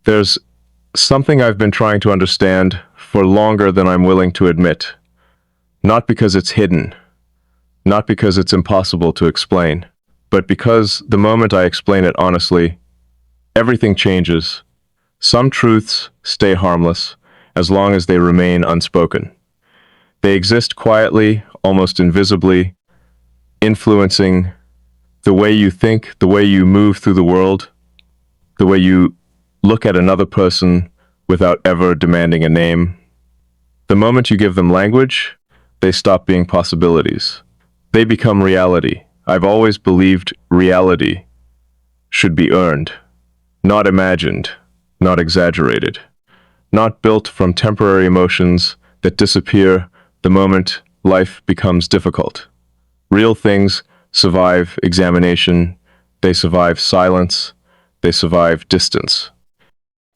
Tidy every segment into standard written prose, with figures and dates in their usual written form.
There's something I've been trying to understand for longer than I'm willing to admit. Not because it's hidden, not because it's impossible to explain, but because the moment I explain it honestly, everything changes. Some truths stay harmless as long as they remain unspoken. They exist quietly, almost invisibly, influencing the way you think, the way you move through the world, the way you look at another person without ever demanding a name. The moment you give them language, they stop being possibilities. They become reality. I've always believed reality should be earned, not imagined, not exaggerated, not built from temporary emotions that disappear the moment life becomes difficult. Real things survive examination, they survive silence, they survive distance.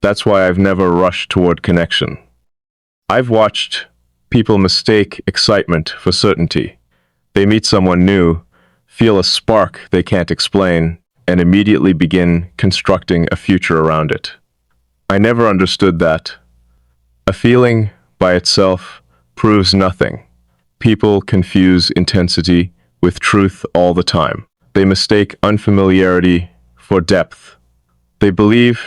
That's why I've never rushed toward connection. I've watched people mistake excitement for certainty. They meet someone new, feel a spark they can't explain, and immediately begin constructing a future around it. I never understood that. A feeling by itself proves nothing. People confuse intensity with truth all the time. They mistake unfamiliarity for depth. They believe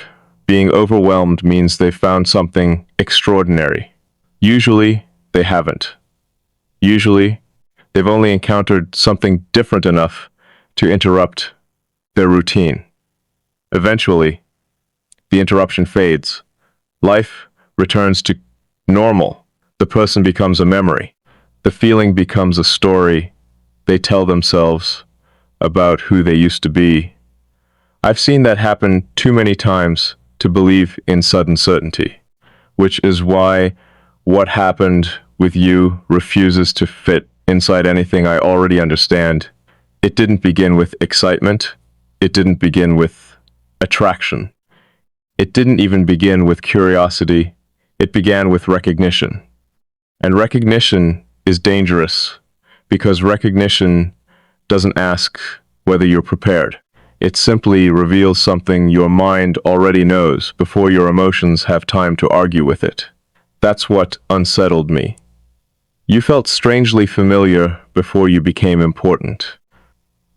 being overwhelmed means they've found something extraordinary. Usually, they haven't. Usually, they've only encountered something different enough to interrupt their routine. Eventually, the interruption fades. Life returns to normal. The person becomes a memory. The feeling becomes a story they tell themselves about who they used to be. I've seen that happen too many times to believe in sudden certainty, which is why what happened with you refuses to fit inside anything I already understand. It didn't begin with excitement. It didn't begin with attraction. It didn't even begin with curiosity. It began with recognition. And recognition is dangerous because recognition doesn't ask whether you're prepared. It simply reveals something your mind already knows before your emotions have time to argue with it. That's what unsettled me. You felt strangely familiar before you became important.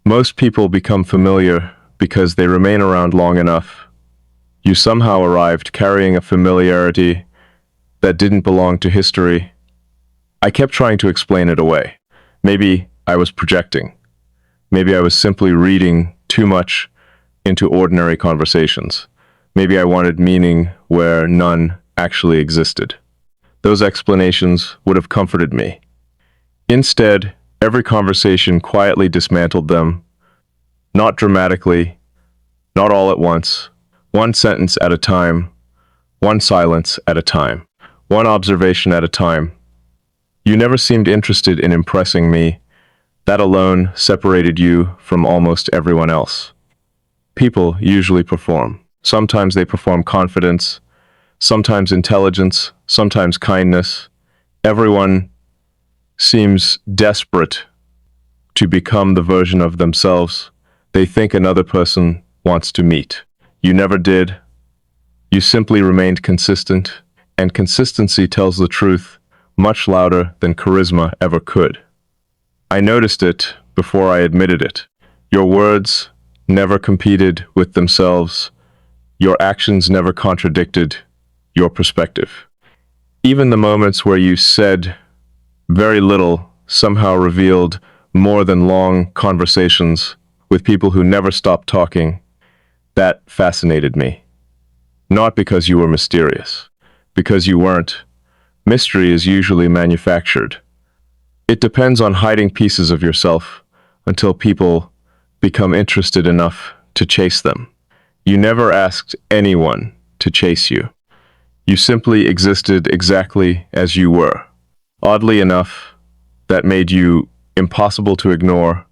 Most people become familiar because they remain around long enough. You somehow arrived carrying a familiarity that didn't belong to history. I kept trying to explain it away. Maybe I was projecting. Maybe I was simply reading too much into ordinary conversations. Maybe I wanted meaning where none actually existed. Those explanations would have comforted me. Instead, every conversation quietly dismantled them, not dramatically, not all at once, one sentence at a time, one silence at a time, one observation at a time. You never seemed interested in impressing me. That alone separated you from almost everyone else. People usually perform. Sometimes they perform confidence, sometimes intelligence, sometimes kindness. Everyone seems desperate to become the version of themselves they think another person wants to meet. You never did. You simply remained consistent, and consistency tells the truth much louder than charisma ever could. I noticed it before I admitted it. Your words never competed with themselves. Your actions never contradicted your perspective. Even the moments where you said very little somehow revealed more than long conversations with people who never stopped talking. That fascinated me. Not because you were mysterious, because you weren't. Mystery is usually manufactured. It depends on hiding pieces of yourself until people become interested enough to chase them. You never asked anyone to chase you. You simply existed exactly as you were. Oddly enough, that made you impossible to ignore.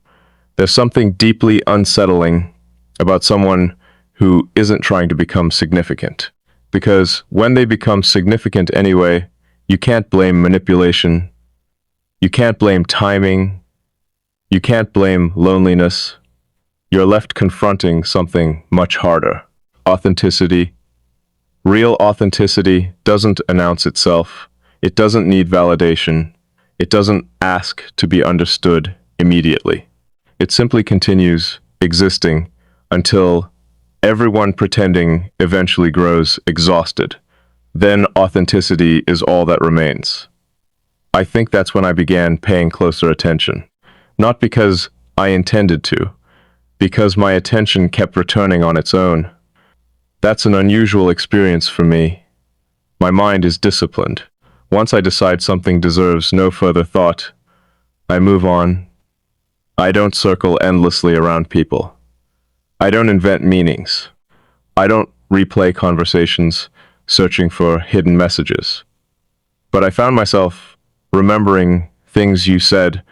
There's something deeply unsettling about someone who isn't trying to become significant. Because when they become significant anyway, you can't blame manipulation. You can't blame timing. You can't blame loneliness. You're left confronting something much harder: authenticity. Real authenticity doesn't announce itself. It doesn't need validation. It doesn't ask to be understood immediately. It simply continues existing until everyone pretending eventually grows exhausted. Then authenticity is all that remains. I think that's when I began paying closer attention. Not because I intended to, because my attention kept returning on its own. That's an unusual experience for me. My mind is disciplined. Once I decide something deserves no further thought, I move on. I don't circle endlessly around people. I don't invent meanings. I don't replay conversations searching for hidden messages. But I found myself remembering things you said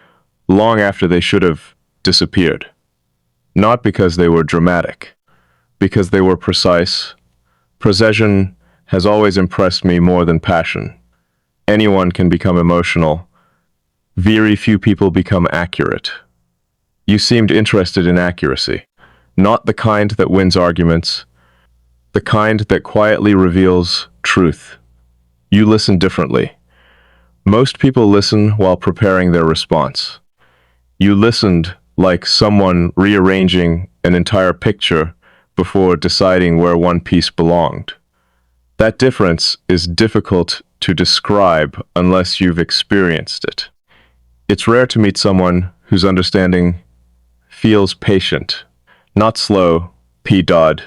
long after they should have disappeared. Not because they were dramatic, because they were precise. Precision has always impressed me more than passion. Anyone can become emotional. Very few people become accurate. You seemed interested in accuracy, not the kind that wins arguments, the kind that quietly reveals truth. You listen differently. Most people listen while preparing their response. You listened like someone rearranging an entire picture before deciding where one piece belonged. That difference is difficult to describe unless you've experienced it. It's rare to meet someone whose understanding feels patient, not slow, P-Dodd.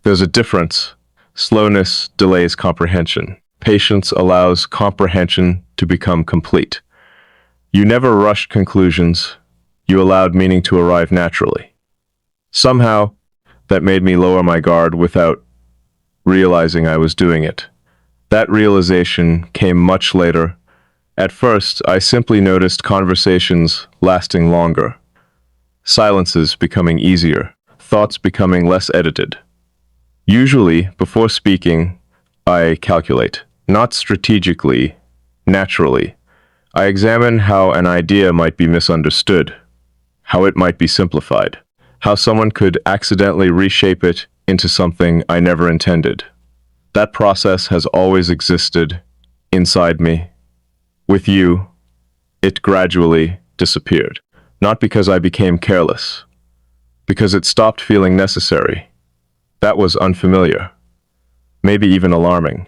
There's a difference. Slowness delays comprehension. Patience allows comprehension to become complete. You never rushed conclusions. You allowed meaning to arrive naturally. Somehow, that made me lower my guard without realizing I was doing it. That realization came much later. At first, I simply noticed conversations lasting longer, silences becoming easier, thoughts becoming less edited. Usually, before speaking, I calculate, not strategically, naturally. I examine how an idea might be misunderstood, how it might be simplified, how someone could accidentally reshape it into something I never intended. That process has always existed inside me. With you, it gradually disappeared. Not because I became careless, because it stopped feeling necessary. That was unfamiliar, maybe even alarming.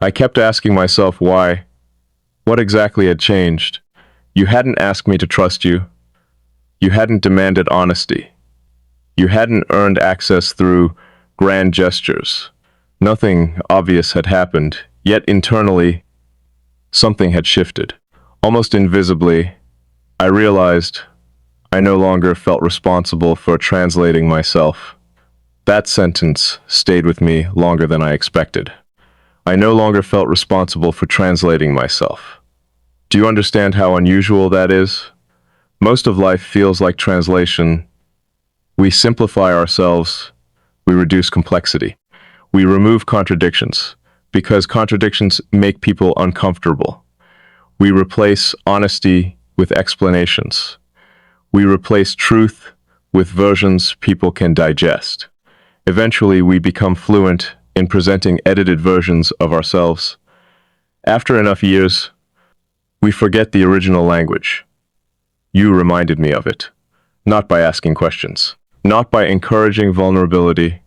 I kept asking myself why, what exactly had changed. You hadn't asked me to trust you. You hadn't demanded honesty. You hadn't earned access through grand gestures. Nothing obvious had happened, yet internally, something had shifted. Almost invisibly, I realized I no longer felt responsible for translating myself. That sentence stayed with me longer than I expected. I no longer felt responsible for translating myself. Do you understand how unusual that is? Most of life feels like translation. We simplify ourselves, we reduce complexity. We remove contradictions, because contradictions make people uncomfortable. We replace honesty with explanations. We replace truth with versions people can digest. Eventually, we become fluent in presenting edited versions of ourselves. After enough years, we forget the original language. You reminded me of it, not by asking questions, not by encouraging vulnerability,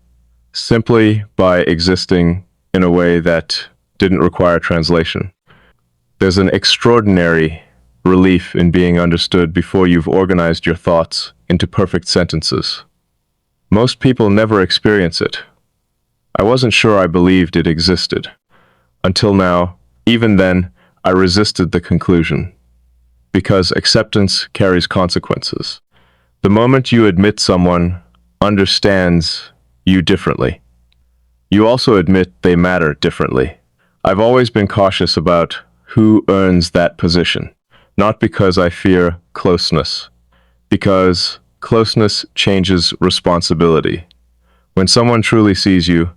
simply by existing in a way that didn't require translation. There's an extraordinary relief in being understood before you've organized your thoughts into perfect sentences. Most people never experience it. I wasn't sure I believed it existed. Until now, even then, I resisted the conclusion. Because acceptance carries consequences. The moment you admit someone understands you differently, you also admit they matter differently. I've always been cautious about who earns that position, not because I fear closeness, because closeness changes responsibility. When someone truly sees you,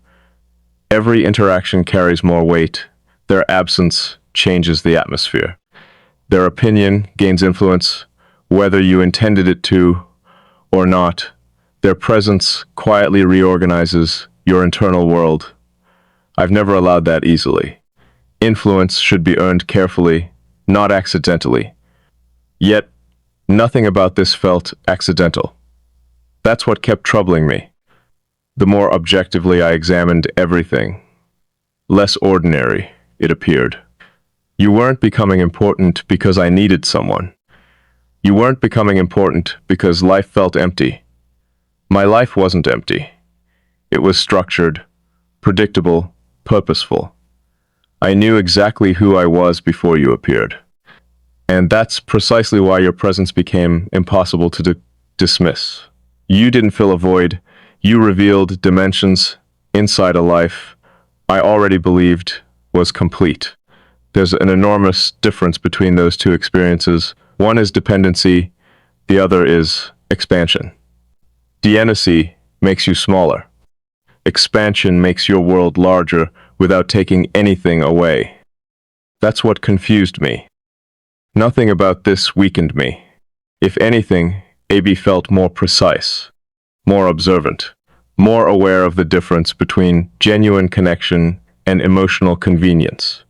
every interaction carries more weight. Their absence changes the atmosphere. Their opinion gains influence, whether you intended it to or not. Their presence quietly reorganizes your internal world. I've never allowed that easily. Influence should be earned carefully, not accidentally. Yet, nothing about this felt accidental. That's what kept troubling me. The more objectively I examined everything, less ordinary it appeared. You weren't becoming important because I needed someone. You weren't becoming important because life felt empty. My life wasn't empty. It was structured, predictable, purposeful. I knew exactly who I was before you appeared. And that's precisely why your presence became impossible to dismiss. You didn't fill a void. You revealed dimensions inside a life I already believed was complete. There's an enormous difference between those two experiences. One is dependency, the other is expansion. Dependency makes you smaller. Expansion makes your world larger without taking anything away. That's what confused me. Nothing about this weakened me. If anything, AB felt more precise, more observant, more aware of the difference between genuine connection and emotional convenience.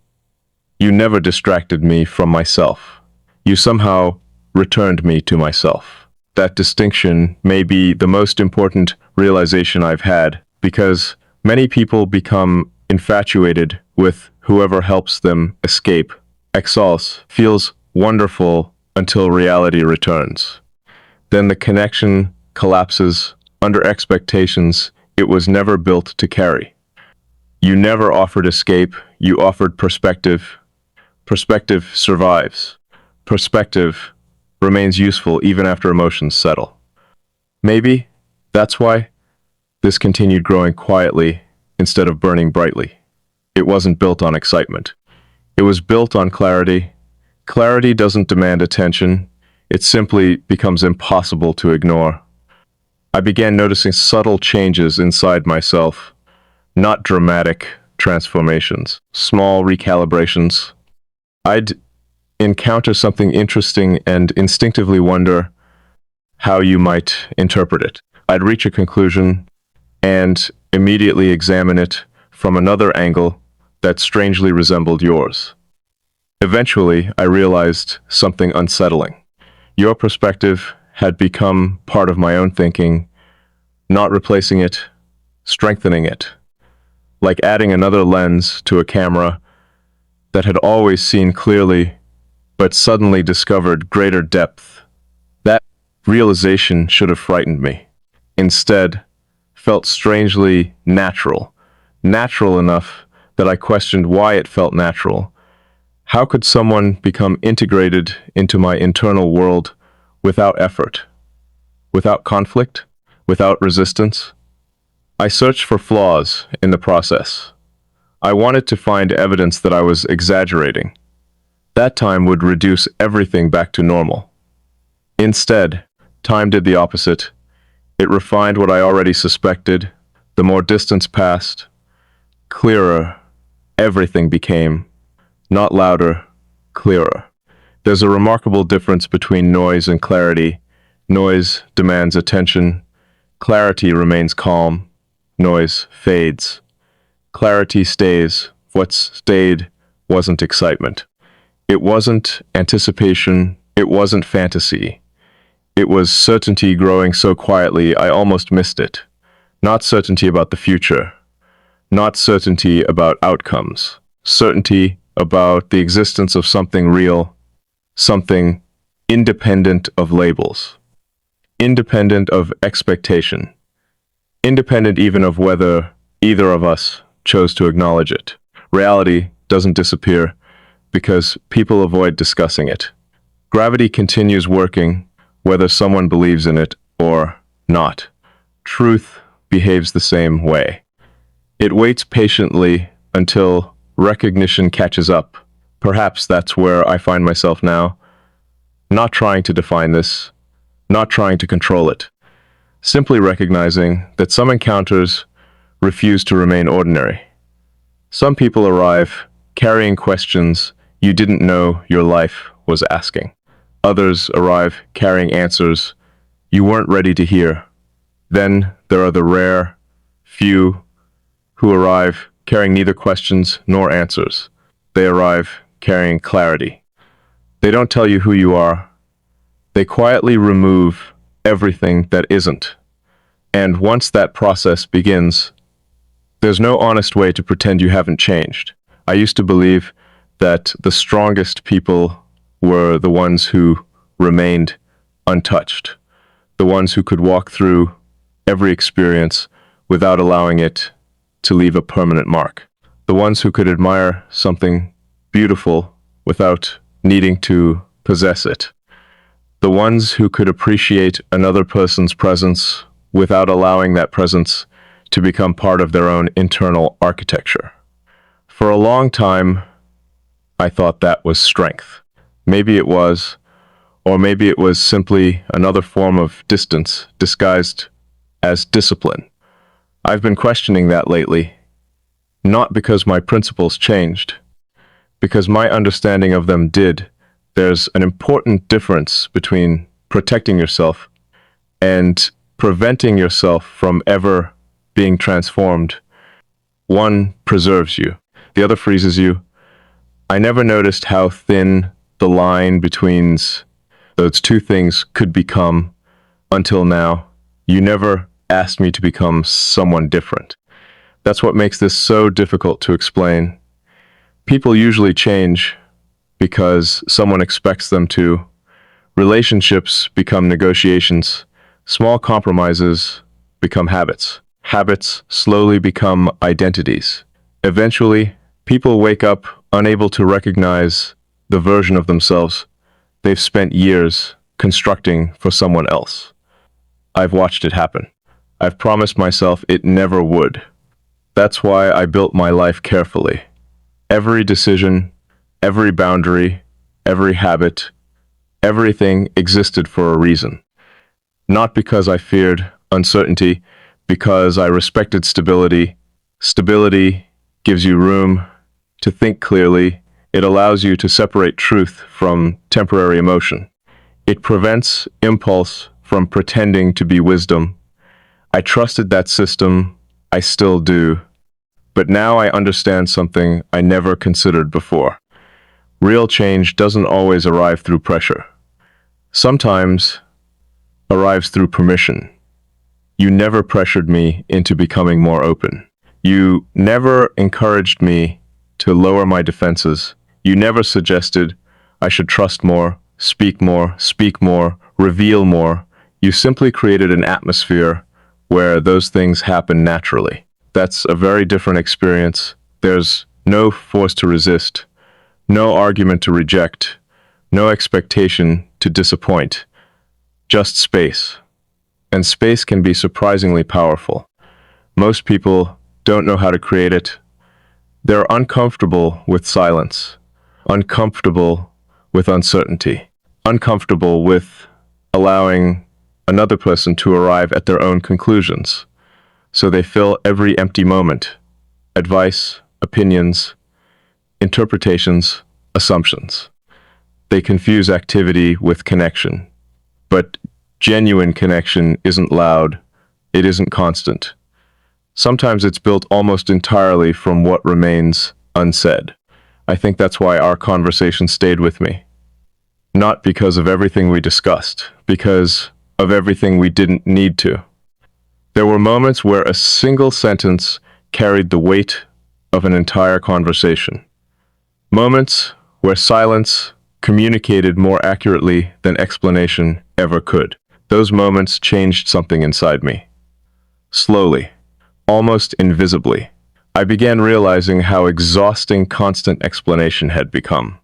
You never distracted me from myself. You somehow returned me to myself. That distinction may be the most important realization I've had, because many people become infatuated with whoever helps them escape. Exalts feels wonderful until reality returns. Then the connection collapses under expectations it was never built to carry. You never offered escape, you offered perspective. Perspective survives. Perspective remains useful even after emotions settle. Maybe that's why this continued growing quietly instead of burning brightly. It wasn't built on excitement. It was built on clarity. Clarity doesn't demand attention. It simply becomes impossible to ignore. I began noticing subtle changes inside myself, not dramatic transformations, small recalibrations. I'd encounter something interesting and instinctively wonder how you might interpret it. I'd reach a conclusion and immediately examine it from another angle that strangely resembled yours. Eventually, I realized something unsettling. Your perspective had become part of my own thinking, not replacing it, strengthening it. Like adding another lens to a camera that had always seen clearly, but suddenly discovered greater depth. That realization should have frightened me. Instead, felt strangely natural. Natural enough that I questioned why it felt natural. How could someone become integrated into my internal world without effort, without conflict, without resistance? I searched for flaws in the process. I wanted to find evidence that I was exaggerating. That time would reduce everything back to normal. Instead, time did the opposite. It refined what I already suspected. The more distance passed, clearer everything became. Not louder, clearer. There's a remarkable difference between noise and clarity. Noise demands attention. Clarity remains calm. Noise fades. Clarity stays. What stayed wasn't excitement. It wasn't anticipation. It wasn't fantasy. It was certainty growing so quietly I almost missed it. Not certainty about the future. Not certainty about outcomes. Certainty about the existence of something real, something independent of labels, independent of expectation, independent even of whether either of us chose to acknowledge it. Reality doesn't disappear because people avoid discussing it. Gravity continues working whether someone believes in it or not. Truth behaves the same way. It waits patiently until recognition catches up. Perhaps that's where I find myself now. Not trying to define this, not trying to control it. Simply recognizing that some encounters refuse to remain ordinary. Some people arrive carrying questions you didn't know your life was asking. Others arrive carrying answers you weren't ready to hear. Then there are the rare few who arrive carrying neither questions nor answers. They arrive carrying clarity. They don't tell you who you are. They quietly remove everything that isn't. And once that process begins, there's no honest way to pretend you haven't changed. I used to believe that the strongest people were the ones who remained untouched, the ones who could walk through every experience without allowing it to leave a permanent mark, the ones who could admire something beautiful without needing to possess it, the ones who could appreciate another person's presence without allowing that presence to become part of their own internal architecture. For a long time, I thought that was strength. Maybe it was, or maybe it was simply another form of distance disguised as discipline. I've been questioning that lately, not because my principles changed, because my understanding of them did. There's an important difference between protecting yourself and preventing yourself from ever being transformed. One preserves you, the other freezes you. I never noticed how thin the line between those two things could become until now. You never asked me to become someone different. That's what makes this so difficult to explain. People usually change because someone expects them to. Relationships become negotiations. Small compromises become habits. Habits slowly become identities. Eventually, people wake up unable to recognize the version of themselves they've spent years constructing for someone else. I've watched it happen. I've promised myself it never would. That's why I built my life carefully. Every decision, every boundary, every habit, everything existed for a reason. Not because I feared uncertainty, because I respected stability. Stability gives you room to think clearly. It allows you to separate truth from temporary emotion. It prevents impulse from pretending to be wisdom. I trusted that system. I still do. But now I understand something I never considered before. Real change doesn't always arrive through pressure. Sometimes arrives through permission. You never pressured me into becoming more open. You never encouraged me to lower my defenses. You never suggested I should trust more, speak more, reveal more. You simply created an atmosphere where those things happen naturally. That's a very different experience. There's no force to resist, no argument to reject, no expectation to disappoint, just space. And space can be surprisingly powerful. Most people don't know how to create it. They're uncomfortable with silence, uncomfortable with uncertainty, uncomfortable with allowing another person to arrive at their own conclusions. So they fill every empty moment. Advice, opinions, interpretations, assumptions. They confuse activity with connection. But genuine connection isn't loud. It isn't constant. Sometimes it's built almost entirely from what remains unsaid. I think that's why our conversation stayed with me. Not because of everything we discussed, because of everything we didn't need to. There were moments where a single sentence carried the weight of an entire conversation. Moments where silence communicated more accurately than explanation ever could. Those moments changed something inside me. Slowly, almost invisibly, I began realizing how exhausting constant explanation had become.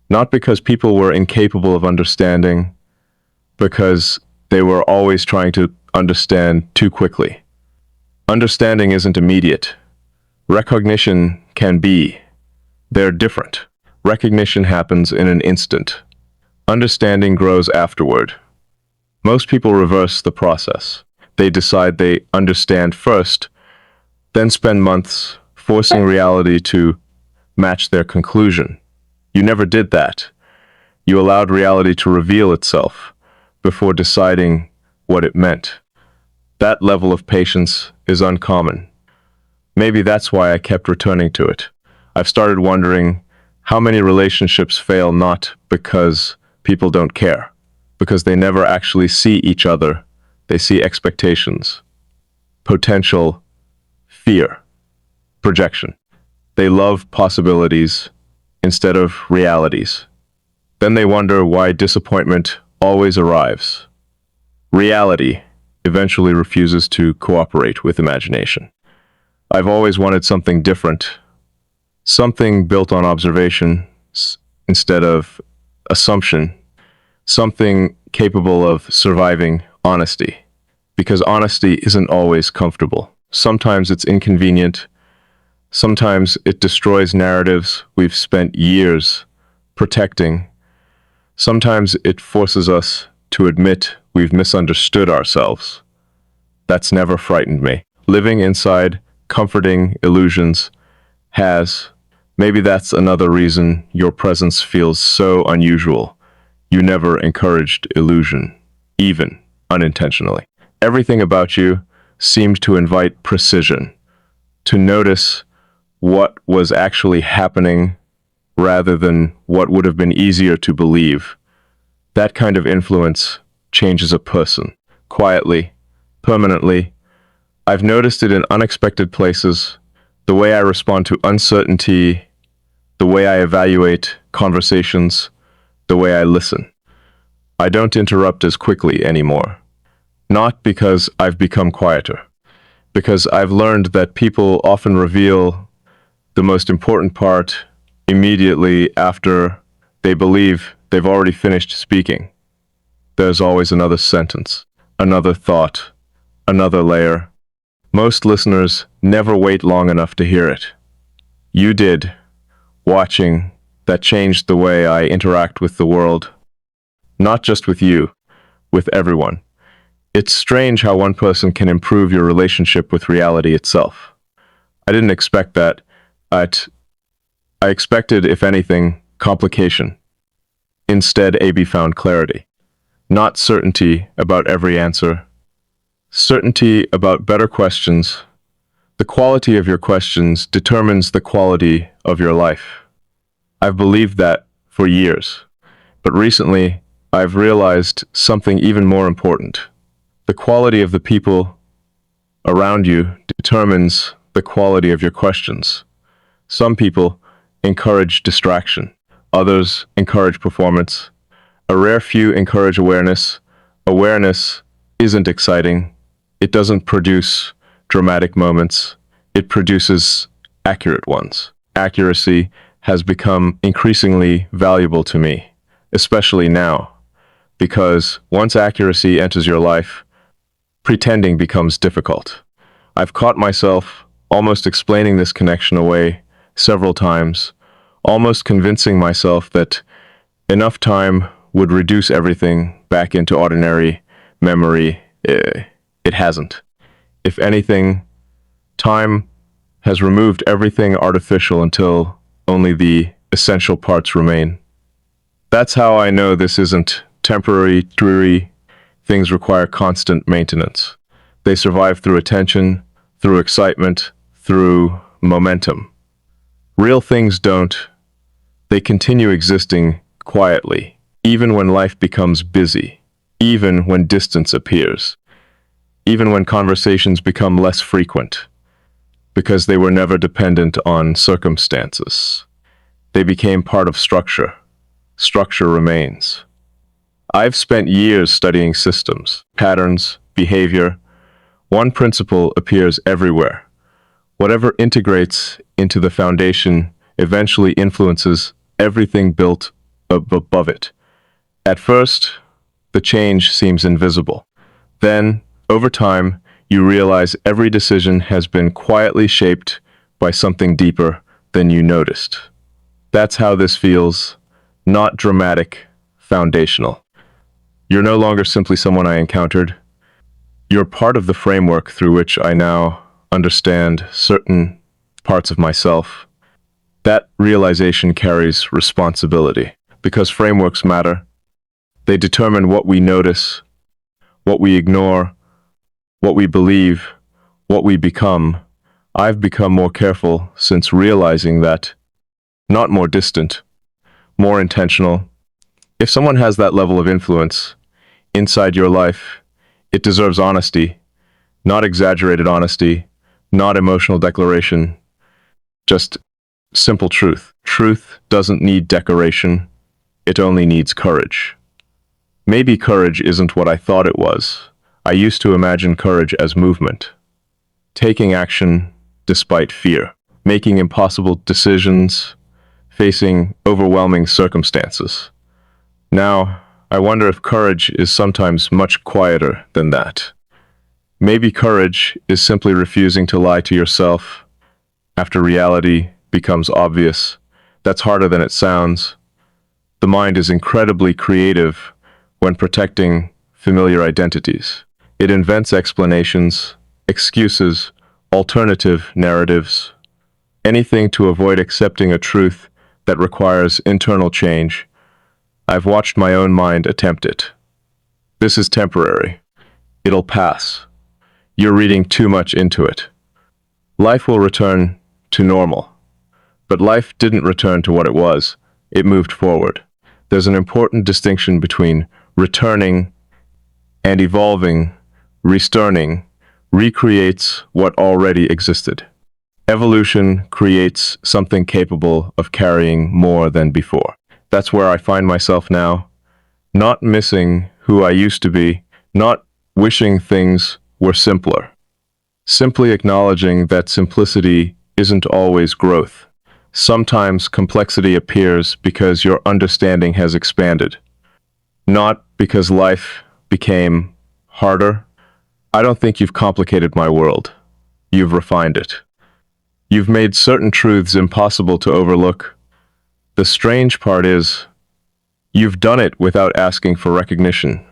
Not because people were incapable of understanding, because they were always trying to understand too quickly. Understanding isn't immediate. Recognition can be. They're different. Recognition happens in an instant. Understanding grows afterward. Most people reverse the process. They decide they understand first, then spend months forcing reality to match their conclusion. You never did that. You allowed reality to reveal itself before deciding what it meant. That level of patience is uncommon. Maybe that's why I kept returning to it. I've started wondering how many relationships fail not because people don't care, because they never actually see each other. They see expectations, potential, fear, projection. They love possibilities instead of realities. Then they wonder why disappointment always arrives. Reality eventually refuses to cooperate with imagination. I've always wanted something different, something built on observation instead of assumption, something capable of surviving honesty. Because honesty isn't always comfortable. Sometimes it's inconvenient. Sometimes it destroys narratives we've spent years protecting. Sometimes it forces us to admit we've misunderstood ourselves. That's never frightened me. Living inside comforting illusions has. Maybe that's another reason your presence feels so unusual. You never encouraged illusion, even unintentionally. Everything about you seemed to invite precision, to notice what was actually happening rather than what would have been easier to believe. That kind of influence changes a person, quietly, permanently. I've noticed it in unexpected places, the way I respond to uncertainty, the way I evaluate conversations, the way I listen. I don't interrupt as quickly anymore. Not because I've become quieter, because I've learned that people often reveal the most important part immediately after they believe they've already finished speaking. There's always another sentence, another thought, another layer. Most listeners never wait long enough to hear it. You did. Watching, that changed the way I interact with the world. Not just with you, with everyone. It's strange how one person can improve your relationship with reality itself. I didn't expect that. I'd, I expected, if anything, complication. Instead, AB found clarity. Not certainty about every answer. Certainty about better questions. The quality of your questions determines the quality of your life. I've believed that for years. But recently, I've realized something even more important. The quality of the people around you determines the quality of your questions. Some people encourage distraction. Others encourage performance. A rare few encourage awareness. Awareness isn't exciting. It doesn't produce dramatic moments. It produces accurate ones. Accuracy has become increasingly valuable to me, especially now, because once accuracy enters your life, pretending becomes difficult. I've caught myself almost explaining this connection away several times, almost convincing myself that enough time would reduce everything back into ordinary memory. It hasn't. If anything, time has removed everything artificial until only the essential parts remain. That's how I know this isn't temporary, dreary. Things require constant maintenance. They survive through attention, through excitement, through momentum. Real things don't. They continue existing quietly, even when life becomes busy, even when distance appears, even when conversations become less frequent, because they were never dependent on circumstances. They became part of structure. Structure remains. I've spent years studying systems, patterns, behavior. One principle appears everywhere. Whatever integrates into the foundation eventually influences everything built above it. At first, the change seems invisible. Then, over time, you realize every decision has been quietly shaped by something deeper than you noticed. That's how this feels, not dramatic, foundational. You're no longer simply someone I encountered. You're part of the framework through which I now understand certain parts of myself. That realization carries responsibility, because frameworks matter. They determine what we notice, what we ignore, what we believe, what we become. I've become more careful since realizing that, not more distant, more intentional. If someone has that level of influence inside your life, it deserves honesty, not exaggerated honesty, not emotional declaration, just simple truth. Truth doesn't need decoration, it only needs courage. Maybe courage isn't what I thought it was. I used to imagine courage as movement, taking action despite fear, making impossible decisions, facing overwhelming circumstances. Now, I wonder if courage is sometimes much quieter than that. Maybe courage is simply refusing to lie to yourself after reality becomes obvious. That's harder than it sounds. The mind is incredibly creative when protecting familiar identities. It invents explanations, excuses, alternative narratives, anything to avoid accepting a truth that requires internal change. I've watched my own mind attempt it. This is temporary. It'll pass. You're reading too much into it. Life will return to normal. But life didn't return to what it was. It moved forward. There's an important distinction between returning and evolving. Resturning recreates what already existed. Evolution creates something capable of carrying more than before. That's where I find myself now, not missing who I used to be, not wishing things were simpler. Simply acknowledging that simplicity isn't always growth. Sometimes complexity appears because your understanding has expanded, not because life became harder. I don't think you've complicated my world. You've refined it. You've made certain truths impossible to overlook. The strange part is, you've done it without asking for recognition,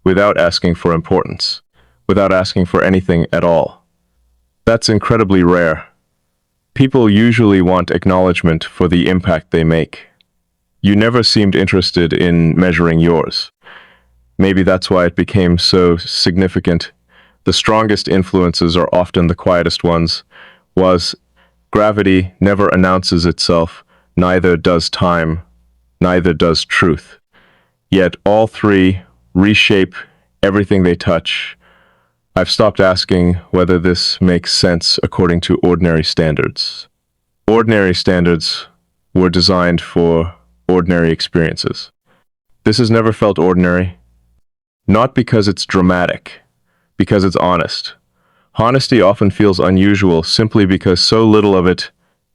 without asking for importance, without asking for anything at all. That's incredibly rare. People usually want acknowledgement for the impact they make. You never seemed interested in measuring yours. Maybe that's why it became so significant. The strongest influences are often the quietest ones. Gravity never announces itself, neither does time, neither does truth. Yet all three reshape everything they touch. I've stopped asking whether this makes sense according to ordinary standards. Ordinary standards were designed for ordinary experiences. This has never felt ordinary, not because it's dramatic, because it's honest. Honesty often feels unusual simply because so little of it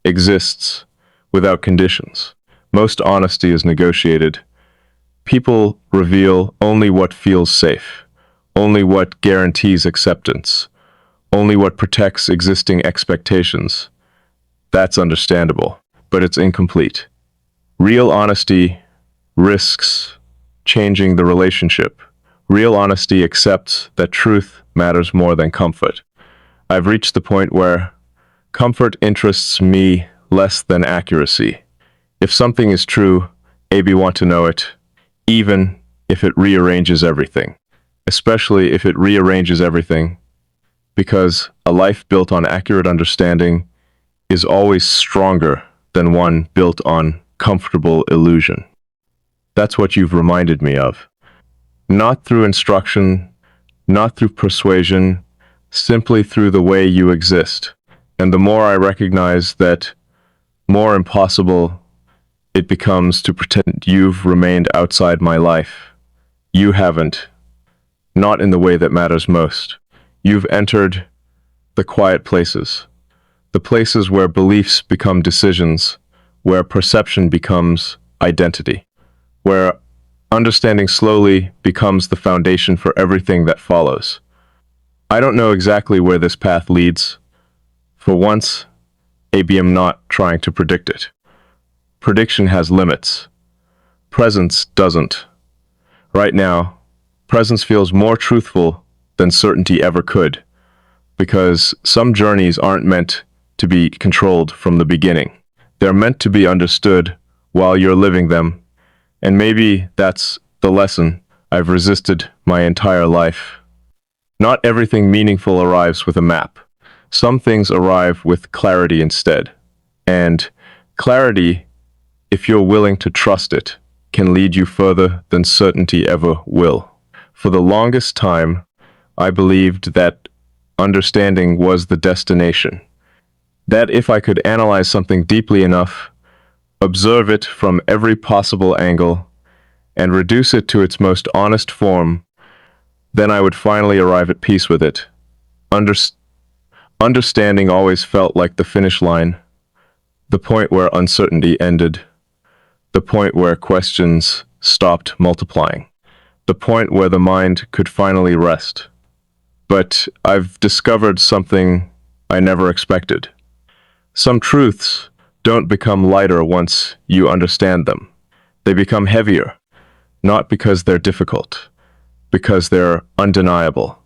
exists without conditions. Most honesty is negotiated. People reveal only what feels safe, only what guarantees acceptance, only what protects existing expectations. That's understandable, but it's incomplete. Real honesty risks changing the relationship. Real honesty accepts that truth matters more than comfort. I've reached the point where comfort interests me less than accuracy. If something is true, I want to know it, even if it rearranges everything. Especially if it rearranges everything, because a life built on accurate understanding is always stronger than one built on comfortable illusion. That's what you've reminded me of. Not through instruction, not through persuasion, simply through the way you exist. And the more I recognize that, more impossible it becomes to pretend you've remained outside my life. You haven't. Not in the way that matters most. You've entered the quiet places, the places where beliefs become decisions, where perception becomes identity, where understanding slowly becomes the foundation for everything that follows. I don't know exactly where this path leads. For once, I'm not trying to predict it. Prediction has limits. Presence doesn't. Right now, presence feels more truthful than certainty ever could, because some journeys aren't meant to be controlled from the beginning. They're meant to be understood while you're living them, and maybe that's the lesson I've resisted my entire life. Not everything meaningful arrives with a map. Some things arrive with clarity instead. And clarity, if you're willing to trust it, can lead you further than certainty ever will. For the longest time, I believed that understanding was the destination. That if I could analyze something deeply enough, observe it from every possible angle, and reduce it to its most honest form, then I would finally arrive at peace with it. Understanding always felt like the finish line, the point where uncertainty ended, the point where questions stopped multiplying, the point where the mind could finally rest. But I've discovered something I never expected. Some truths don't become lighter once you understand them. They become heavier, not because they're difficult, because they're undeniable.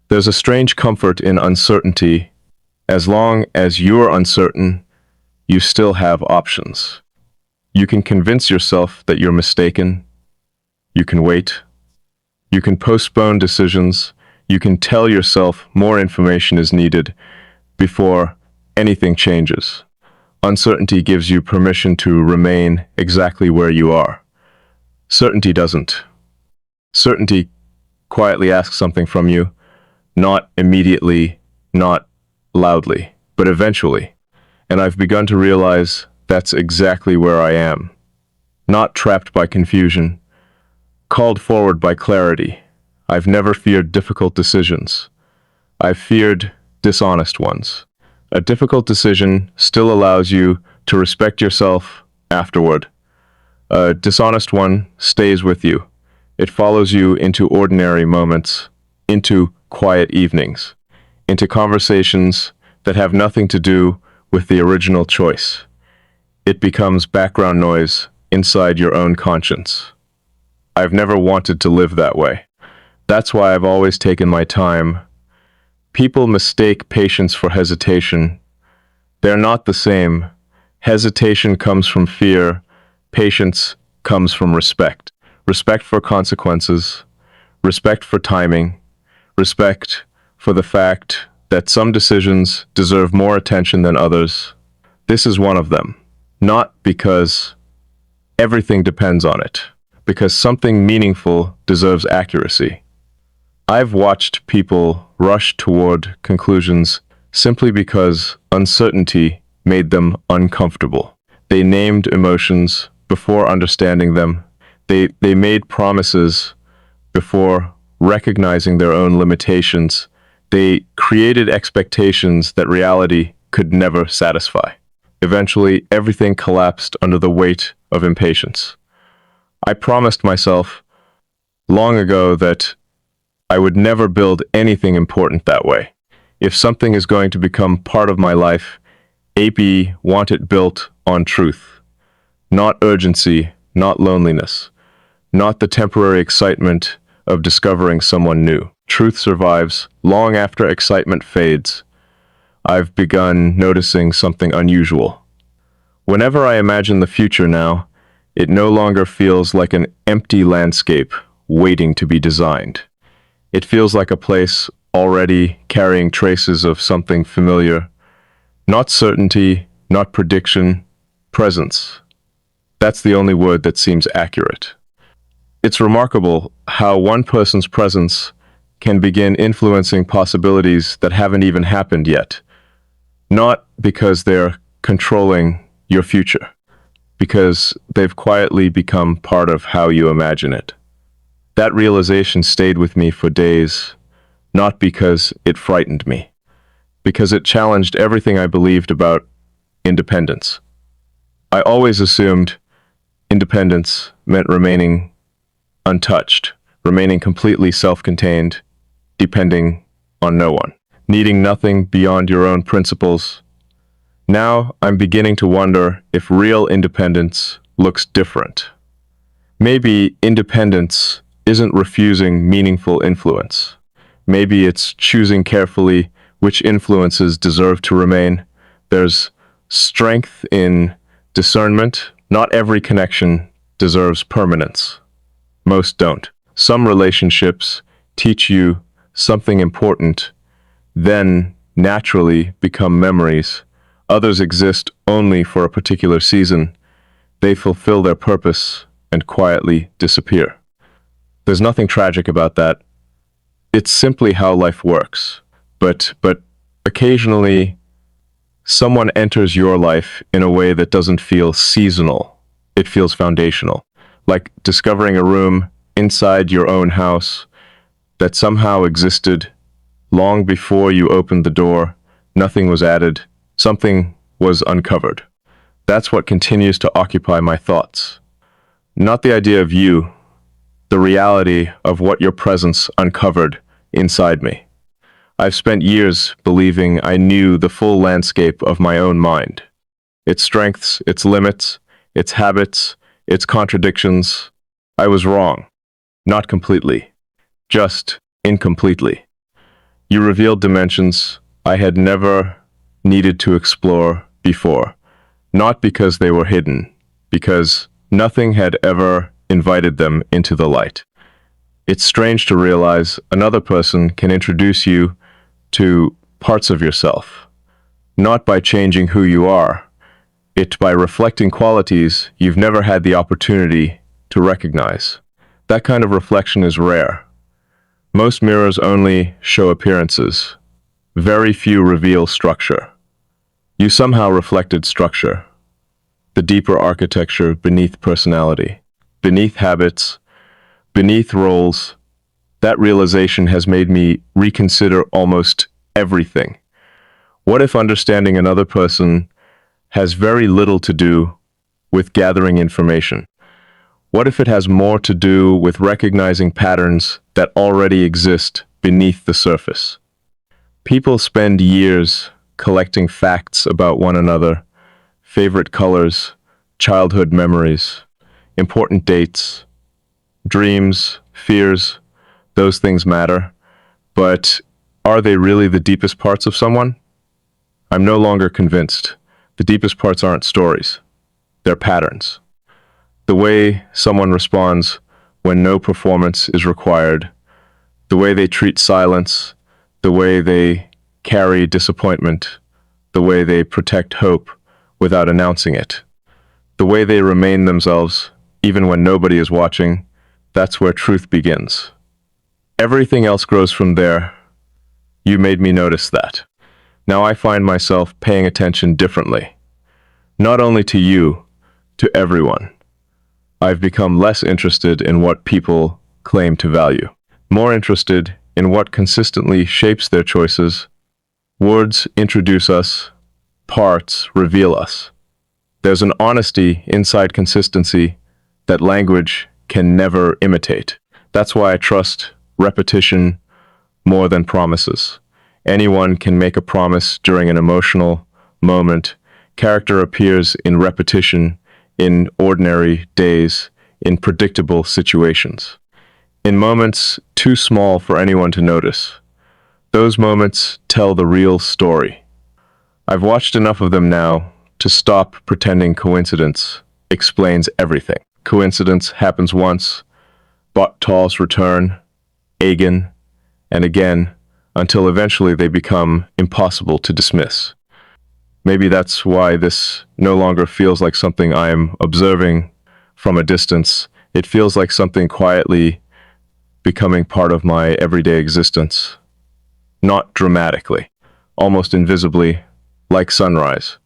There's a strange comfort in uncertainty. As long as you're uncertain, you still have options. You can convince yourself that you're mistaken. You can wait. You can postpone decisions. You can tell yourself more information is needed before anything changes. Uncertainty gives you permission to remain exactly where you are. Certainty doesn't. Certainty quietly asks something from you, not immediately, not loudly, but eventually. And I've begun to realize that's exactly where I am. Not trapped by confusion, called forward by clarity. I've never feared difficult decisions. I've feared dishonest ones. A difficult decision still allows you to respect yourself afterward. A dishonest one stays with you. It follows you into ordinary moments, into quiet evenings, into conversations that have nothing to do with the original choice. It becomes background noise inside your own conscience. I've never wanted to live that way. That's why I've always taken my time. People mistake patience for hesitation. They're not the same. Hesitation comes from fear. Patience comes from respect. Respect for consequences. Respect for timing. Respect for the fact that some decisions deserve more attention than others. This is one of them. Not because everything depends on it, because something meaningful deserves accuracy. I've watched people rush toward conclusions simply because uncertainty made them uncomfortable. They named emotions before understanding them. They made promises before recognizing their own limitations. They created expectations that reality could never satisfy. Eventually, everything collapsed under the weight of impatience. I promised myself long ago that I would never build anything important that way. If something is going to become part of my life, I want it built on truth. Not urgency, not loneliness, not the temporary excitement of discovering someone new. Truth survives long after excitement fades. I've begun noticing something unusual. Whenever I imagine the future now, it no longer feels like an empty landscape waiting to be designed. It feels like a place already carrying traces of something familiar. Not certainty, not prediction, presence. That's the only word that seems accurate. It's remarkable how one person's presence can begin influencing possibilities that haven't even happened yet. Not because they're controlling your future, because they've quietly become part of how you imagine it. That realization stayed with me for days, not because it frightened me, because it challenged everything I believed about independence. I always assumed independence meant remaining untouched, remaining completely self-contained, depending on no one, needing nothing beyond your own principles. Now I'm beginning to wonder if real independence looks different. Maybe independence isn't refusing meaningful influence. Maybe it's choosing carefully which influences deserve to remain. There's strength in discernment. Not every connection deserves permanence. Most don't. Some relationships teach you something important, then naturally become memories. Others exist only for a particular season. They fulfill their purpose and quietly disappear. There's nothing tragic about that. It's simply how life works. But occasionally, someone enters your life in a way that doesn't feel seasonal. It feels foundational. Like discovering a room inside your own house that somehow existed long before you opened the door. Nothing was added. Something was uncovered. That's what continues to occupy my thoughts. Not the idea of you, the reality of what your presence uncovered inside me. I've spent years believing I knew the full landscape of my own mind. Its strengths, its limits, its habits, its contradictions. I was wrong. Not completely. Just incompletely. You revealed dimensions I had never needed to explore before. Not because they were hidden, because nothing had ever invited them into the light. It's strange to realize another person can introduce you to parts of yourself, not by changing who you are, it by reflecting qualities you've never had the opportunity to recognize. That kind of reflection is rare. Most mirrors only show appearances. Very few reveal structure. You somehow reflected structure, the deeper architecture beneath personality, beneath habits, beneath roles. That realization has made me reconsider almost everything. What if understanding another person has very little to do with gathering information? What if it has more to do with recognizing patterns that already exist beneath the surface? People spend years collecting facts about one another, favorite colors, childhood memories, important dates, dreams, fears. Those things matter. But are they really the deepest parts of someone? I'm no longer convinced. The deepest parts aren't stories. They're patterns. The way someone responds when no performance is required, the way they treat silence, the way they carry disappointment, the way they protect hope without announcing it, the way they remain themselves even when nobody is watching. That's where truth begins. Everything else grows from there. You made me notice that. Now I find myself paying attention differently. Not only to you, to everyone. I've become less interested in what people claim to value, more interested in what consistently shapes their choices. Words introduce us, parts reveal us. There's an honesty inside consistency that language can never imitate. That's why I trust repetition more than promises. Anyone can make a promise during an emotional moment. Character appears in repetition, in ordinary days, in predictable situations, in moments too small for anyone to notice. Those moments tell the real story. I've watched enough of them now to stop pretending coincidence explains everything. Coincidence happens once, Bottal's return, again, and again, until eventually they become impossible to dismiss. Maybe that's why this no longer feels like something I am observing from a distance. It feels like something quietly becoming part of my everyday existence. Not dramatically, almost invisibly, like sunrise.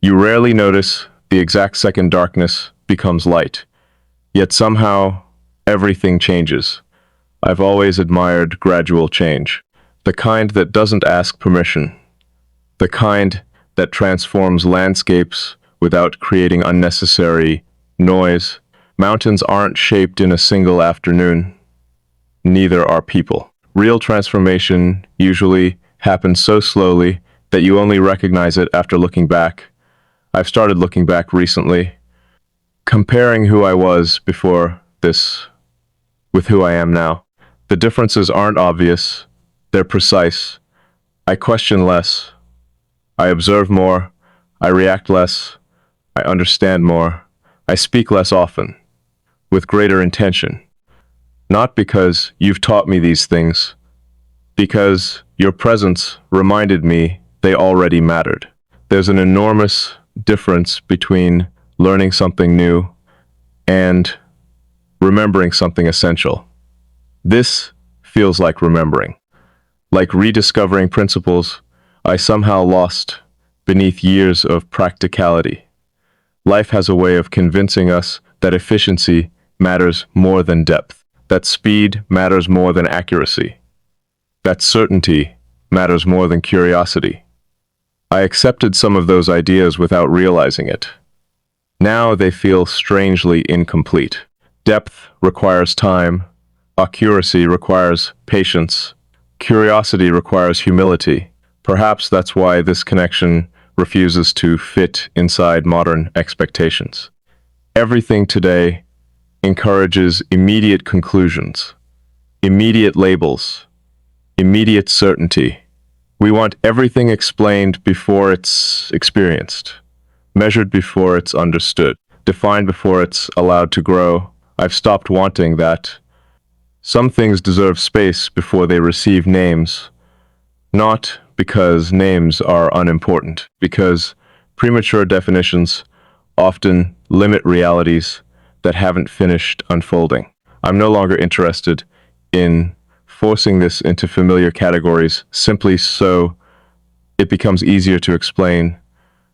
You rarely notice the exact second darkness becomes light, yet somehow everything changes. I've always admired gradual change, the kind that doesn't ask permission, the kind that transforms landscapes without creating unnecessary noise. Mountains aren't shaped in a single afternoon. Neither are people. Real transformation usually happens so slowly that you only recognize it after looking back. I've started looking back recently, comparing who I was before this with who I am now. The differences aren't obvious, they're precise. I question less. I observe more, I react less, I understand more, I speak less often, with greater intention. Not because you've taught me these things, because Your presence reminded me they already mattered. There's an enormous difference between learning something new and remembering something essential. This feels like remembering, like rediscovering principles I somehow lost beneath years of practicality. Life has a way of convincing us that efficiency matters more than depth, that speed matters more than accuracy, that certainty matters more than curiosity. I accepted some of those ideas without realizing it. Now they feel strangely incomplete. Depth requires time, accuracy requires patience, curiosity requires humility. Perhaps that's why this connection refuses to fit inside modern expectations. Everything today encourages immediate conclusions, immediate labels, immediate certainty. We want everything explained before it's experienced, measured before it's understood, defined before it's allowed to grow. I've stopped wanting that. Some things deserve space before they receive names, not because names are unimportant, because premature definitions often limit realities that haven't finished unfolding. I'm no longer interested in forcing this into familiar categories simply so it becomes easier to explain.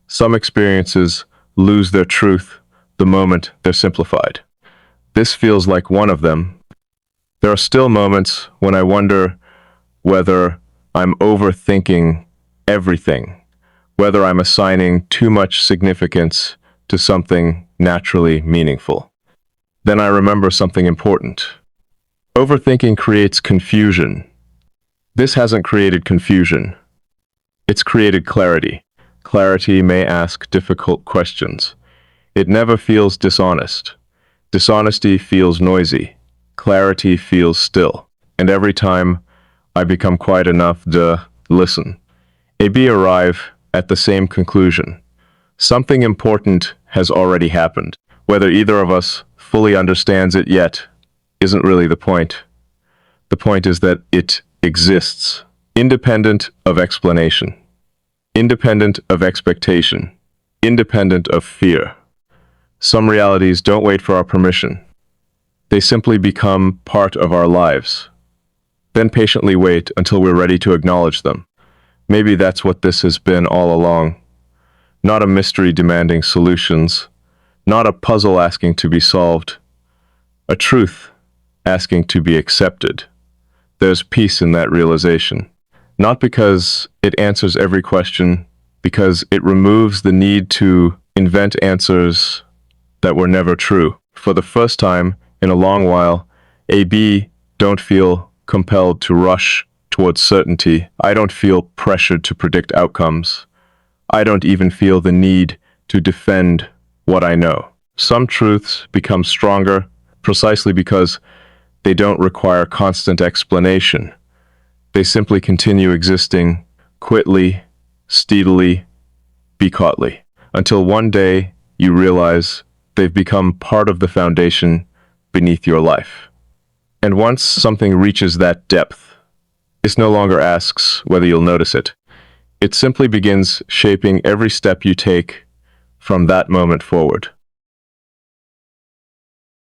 Some experiences lose their truth the moment they're simplified. This feels like one of them. There are still moments when I wonder whether I'm overthinking everything, whether I'm assigning too much significance to something naturally meaningful. Then I remember something important. Overthinking creates confusion. This hasn't created confusion. It's created clarity. Clarity may ask difficult questions. It never feels dishonest. Dishonesty feels noisy. Clarity feels still. And every time I become quiet enough to listen, AB arrive at the same conclusion. Something important has already happened. Whether either of us fully understands it yet isn't really the point. The point is that it exists, independent of explanation, independent of expectation, independent of fear. Some realities don't wait for our permission. They simply become part of our lives. Then patiently wait until we're ready to acknowledge them. Maybe that's what this has been all along. Not a mystery demanding solutions, not a puzzle asking to be solved, a truth asking to be accepted. There's peace in that realization. Not because it answers every question, because it removes the need to invent answers that were never true. For the first time in a long while, AB don't feel compelled to rush towards certainty. I don't feel pressured to predict outcomes. I don't even feel the need to defend what I know. Some truths become stronger precisely because they don't require constant explanation. They simply continue existing quietly, steadily, becatly, until one day you realize they've become part of the foundation beneath your life. And once something reaches that depth, it no longer asks whether you'll notice it. It simply begins shaping every step you take from that moment forward.